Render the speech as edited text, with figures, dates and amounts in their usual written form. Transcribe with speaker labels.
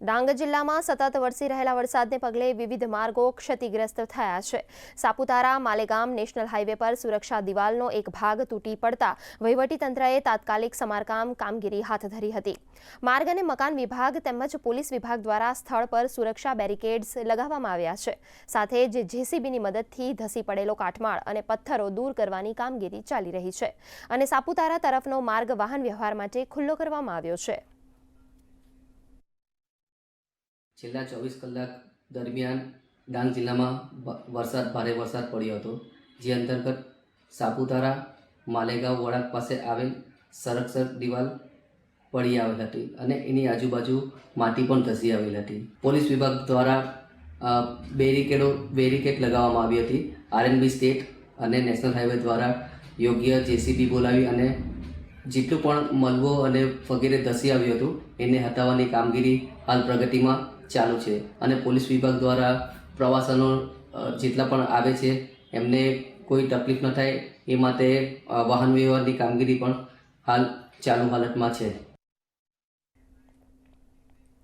Speaker 1: ડાંગ જિલ્લામાં સતત વરસી રહેલા વરસાદને પગલે વિવિધ માર્ગો ક્ષતિગ્રસ્ત થયા છે। સાપુતારા માલેગામ નેશનલ હાઈવે પર સુરક્ષા દિવાલનો એક ભાગ તૂટી પડતા વહીવટીતંત્રએ તાત્કાલિક સમારકામ કામગીરી હાથ ધરી હતી। માર્ગ અને મકાન વિભાગ તેમજ પોલીસ વિભાગ દ્વારા સ્થળ પર સુરક્ષા બેરિકેડ્સ લગાવવામાં આવ્યા છે। સાથે જ જેસીબીની મદદથી ધસી પડેલો કાટમાળ અને પથ્થરો દૂર કરવાની કામગીરી ચાલી રહી છે અને સાપુતારા તરફનો માર્ગ વાહન વ્યવહાર માટે ખુલ્લો કરવામાં આવ્યો છે।
Speaker 2: છેલ્લા 24 કલાક દરમિયાન ડાંગ જિલ્લામાં ભારે વરસાદ પડ્યો હતો, જે અંતર્ગત સાપુતારા માલેગાંવ વળાંક પાસે આવેલ સંરક્ષક દિવાલ પડી આવેલ હતી અને એની આજુબાજુ માટી પણ ધસી આવેલ હતી। પોલીસ વિભાગ દ્વારા બેરિકેડ લગાવવામાં આવી હતી। આરએનબી સ્ટેટ અને નેશનલ હાઈવે દ્વારા યોગ્ય જેસીબી બોલાવી અને જેટલું પણ મલબો અને વગેરે ધસી આવ્યું હતું એને હટાવવાની કામગીરી હાલ પ્રગતિમાં ચાલુ છે અને પોલીસ વિભાગ દ્વારા પ્રવાસનો જેટલા પણ આવે છે એમને કોઈ તકલીફ ન થાય એ માટે વાહન વ્યવહારની કામગીરી પણ હાલ ચાલુ હાલતમાં છે।